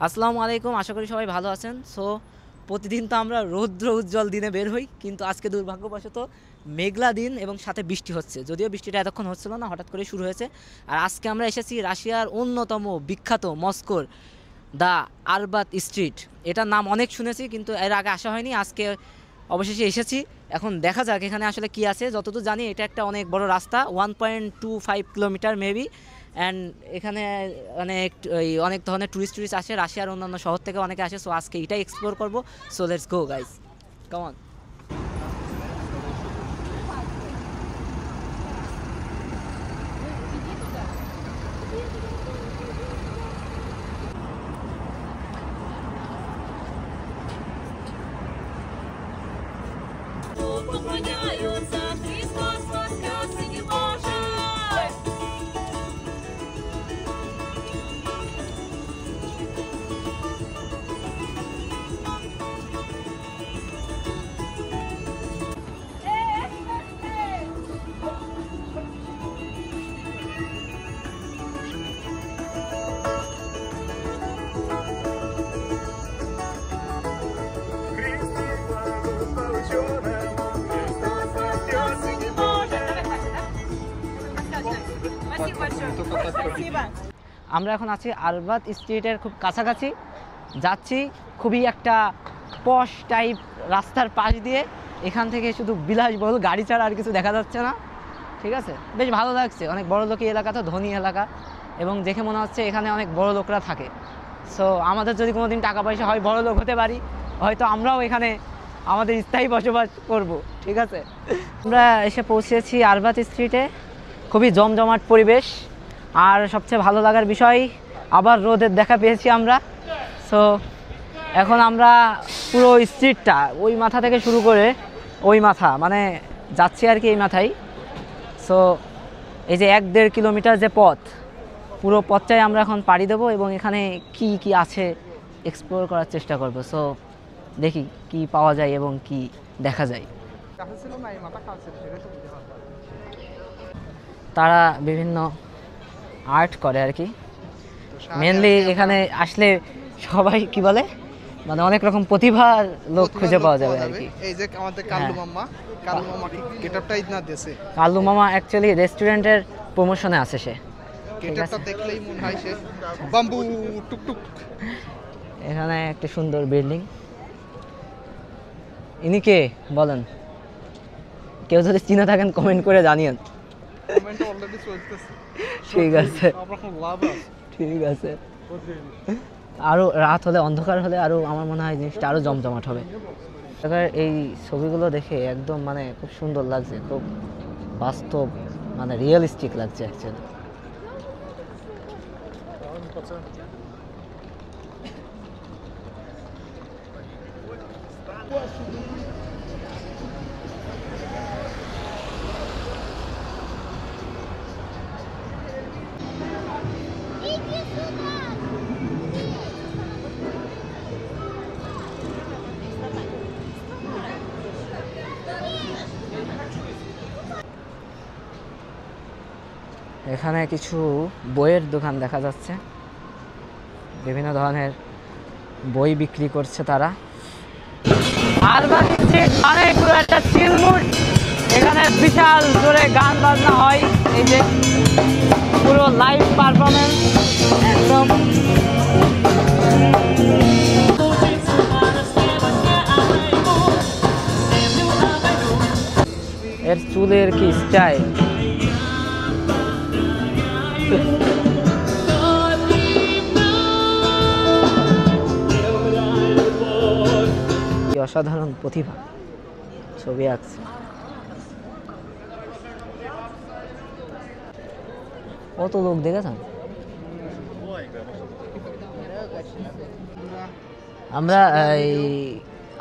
আসসালামু আলাইকুম, আশা করি সবাই ভালো আছেন। সো প্রতিদিন তো আমরা রৌদ্র উজ্জ্বল দিনে বের হই, কিন্তু আজকে দুর্ভাগ্যবশত মেঘলা দিন এবং সাথে বৃষ্টি হচ্ছে। যদিও বৃষ্টিটা এতক্ষণ হচ্ছিল না, হঠাৎ করে শুরু হয়েছে। আর আজকে আমরা এসেছি রাশিয়ার অন্যতম বিখ্যাত মস্কোর দ্য আরবাত স্ট্রিট। এটার নাম অনেক শুনেছি, কিন্তু এর আগে আসা হয়নি। আজকে অবশেষে এসেছি। এখন দেখা যাক এখানে আসলে কি আছে। যতদূর জানি এটা একটা অনেক বড় রাস্তা, 1.25 কিলোমিটার মেবি। অ্যান্ড এখানে অনেক ধরনের টুরিস্ট আসে, রাশিয়ার অন্যান্য শহর থেকে অনেকে আসে। সো আজকে এটাই এক্সপ্লোর করবো। So let's go guys, come on. Поклоняются, Христос воскрес и не может. Христос воскрес и не может. Спасибо большое. Спасибо. আমরা এখন আছি আরবাত স্ট্রিটের খুব কাছাকাছি যাচ্ছি। খুবই একটা পশ টাইপ রাস্তার পাশ দিয়ে। এখান থেকে শুধু বিলাসবহুল গাড়ি ছাড়া আর কিছু দেখা যাচ্ছে না। ঠিক আছে, বেশ ভালো লাগছে। অনেক বড় লোকই এলাকা, তো ধনী এলাকা, এবং দেখে মনে হচ্ছে এখানে অনেক বড় লোকরা থাকে। সো আমাদের যদি কোনো দিন টাকা পয়সা হয়, বড় লোক হতে পারি, হয়তো আমরাও এখানে আমাদের স্থায়ী বসবাস করব। ঠিক আছে, আমরা এসে পৌঁছেছি আরবাত স্ট্রিটে। খুবই জমজমাট পরিবেশ, আর সবচেয়ে ভালো লাগার বিষয় আবার রোদের দেখা পেয়েছি আমরা। সো এখন আমরা পুরো স্ট্রিটটা ওই মাথা থেকে শুরু করে ওই মাথা, মানে যাচ্ছি আর কি এই মাথায়। সো এই যে 1-1.5 কিলোমিটার যে পথ, পুরো পথটাই আমরা এখন পাড়ি দেবো এবং এখানে কি কি আছে এক্সপ্লোর করার চেষ্টা করব। সো দেখি কি পাওয়া যায় এবং কি দেখা যায়। তারা বিভিন্ন আর্ট করে আর কি। মেনলি এখানে আসলে সবাই কি বলে, মানে অনেক রকম প্রতিভার লোক খুঁজে পাওয়া যাবে আর কি। এই যে আমাদের কাল্লু মামা, কাল্লু মামা কি গেটআপটাই না দেছে। কাল্লু মামা অ্যাকচুয়ালি রেস্টুরেন্টের প্রমোশনে আছে সে। গেটআপটা দেখলেই মনে হয় সে বাম্বু টুকটুক। এখানে একটা সুন্দর বিল্ডিং। ইনি কে বলেন? কেউ যদি চিনে থাকেন কমেন্ট করে জানিয়েন। কমেন্ট অলরেডি চলতেছে। ঠিক আছে, আমরা খুব লাভ আছে। ঠিক আছে। আরও রাত হলে, অন্ধকার হলে আরও আমার মনে হয় জিনিসটা আরও জমজমাট হবে। এবার এই ছবিগুলো দেখে একদম মানে খুব সুন্দর লাগছে, খুব বাস্তব, মানে রিয়েলিস্টিক লাগছে অ্যাকচুয়ালি। এখানে কিছু বইয়ের দোকান দেখা যাচ্ছে, বিভিন্ন ধরনের বই বিক্রি করছে তারা। আরবাত স্ট্রিট মানে পুরো একটা চিলমুড। এখানে বিশাল জোরে গান বাজনা হয়, এই যে পুরো লাইভ পারফরমেন্স একদম। এর চুলের কি স্টাইল! অসাধারণ প্রতিভা, ছবি আঁকছে। কত লোক দেখেছেন। আমরা এই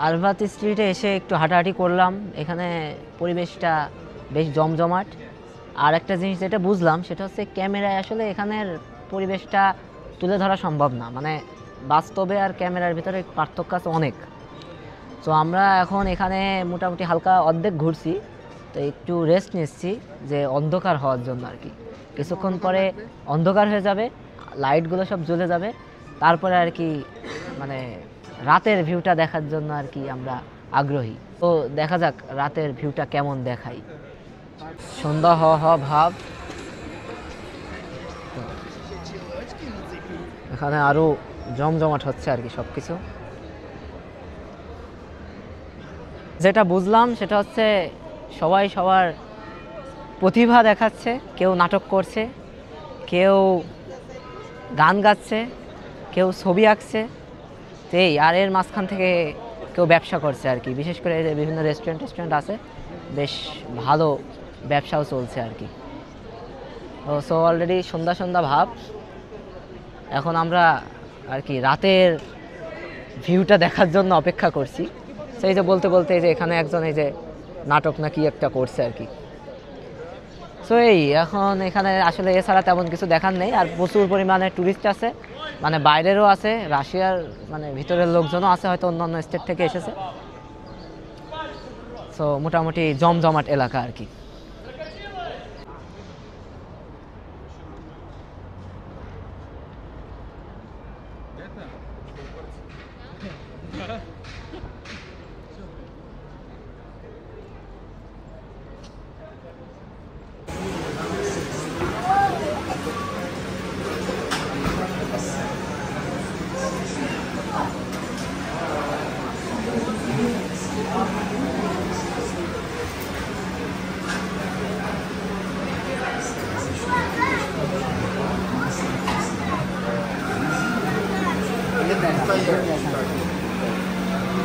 আরবাত স্ট্রিটে এসে একটু হাঁটাহাঁটি করলাম। এখানে পরিবেশটা বেশ জমজমাট। আর একটা জিনিস যেটা বুঝলাম সেটা হচ্ছে ক্যামেরায় আসলে এখানের পরিবেশটা তুলে ধরা সম্ভব না, মানে বাস্তবে আর ক্যামেরার ভিতরে পার্থক্য আছে অনেক। তো আমরা এখন এখানে মোটামুটি হালকা অর্ধেক ঘুরছি, তো একটু রেস্ট নিচ্ছি যে অন্ধকার হওয়ার জন্য আর কি। কিছুক্ষণ পরে অন্ধকার হয়ে যাবে, লাইটগুলো সব জ্বলে যাবে, তারপরে আর কি মানে রাতের ভিউটা দেখার জন্য আর কি আমরা আগ্রহী। তো দেখা যাক রাতের ভিউটা কেমন দেখাই। সন্ধ্যা হওয়া ভাব, এখানে আরো জমজমাট হচ্ছে আর কি সবকিছু। যেটা বুঝলাম সেটা হচ্ছে সবাই সবার প্রতিভা দেখাচ্ছে, কেউ নাটক করছে, কেউ গান গাচ্ছে, কেউ ছবি আঁকছে, এই আর এর মাঝখান থেকে কেউ ব্যবসা করছে আর কি। বিশেষ করে বিভিন্ন রেস্টুরেন্ট আছে, বেশ ভালো ব্যবসাও চলছে আর কি। সো অলরেডি সন্ধ্যা ভাব, এখন আমরা আর কি রাতের ভিউটা দেখার জন্য অপেক্ষা করছি। সেই যে বলতে এই যে এখানে একজন এই যে নাটক না কি একটা করছে আর কি। সো এই এখন এখানে আসলে এছাড়া তেমন কিছু দেখার নেই। আর প্রচুর পরিমাণে ট্যুরিস্ট আছে, মানে বাইরেরও আছে, রাশিয়ার মানে ভিতরের লোকজনও আছে, হয়তো অন্যান্য স্টেট থেকে এসেছে। সো মোটামুটি জমজমাট এলাকা আর কি।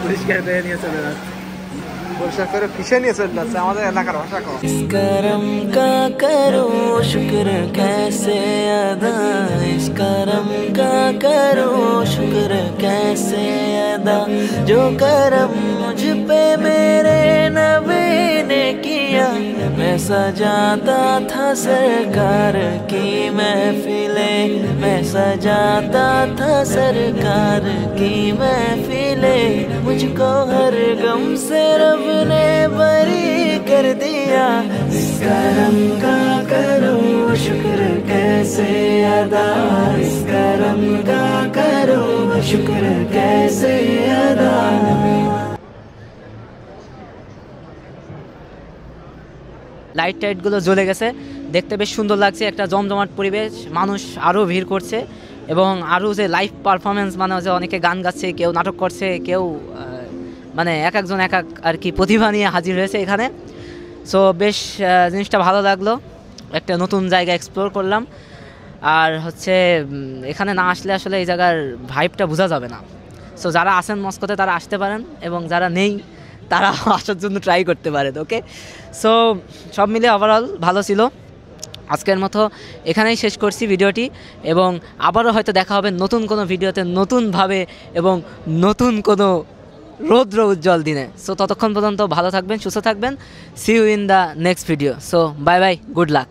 পরিষ্কার করে নিয়ে চলে যাচ্ছে, পরিষ্কার করে ফিশে নিয়ে চলে যাচ্ছে। আমাদের এলাকার ভাষা কম। इस करम का करो शुक्र कैसे अदा, इस करम का करो शुक्र कैसे अदा, जो करम मुझ पे मेरे नबी ने किया। मैं सजाता था सरकार की महफिले, मैं सजाता था सरकार की महफिले, मुझको हर गम से रब ने बरी कर दिया। इस करम का करो शुक्र कैसे अदा, इस करम का करो शुक्र कैसे अदा। লাইট টাইটগুলো জ্বলে গেছে, দেখতে বেশ সুন্দর লাগছে, একটা জমজমাট পরিবেশ, মানুষ আরও ভিড় করছে এবং আরও যে লাইভ পারফরমেন্স মানে যে অনেকে গান গাচ্ছে, কেউ নাটক করছে, কেউ মানে একজন এক আর কি প্রতিভা নিয়ে হাজির হয়েছে এখানে। সো বেশ জিনিসটা ভালো লাগলো, একটা নতুন জায়গা এক্সপ্লোর করলাম। আর হচ্ছে এখানে না আসলে আসলে এই জায়গার ভাইবটা বোঝা যাবে না। সো যারা আছেন মস্কোতে তারা আসতে পারেন এবং যারা নেই তারা আসার জন্য ট্রাই করতে পারেন। ওকে, সো সব মিলে ওভারঅল ভালো ছিল। আজকের মতো এখানেই শেষ করছি ভিডিওটি, এবং আবারও হয়তো দেখা হবে নতুন কোনো ভিডিওতে নতুনভাবে এবং নতুন কোনো রৌদ্র উজ্জ্বল দিনে। সো ততক্ষণ পর্যন্ত ভালো থাকবেন, সুস্থ থাকবেন। See you in the next video. So bye bye, good lakh.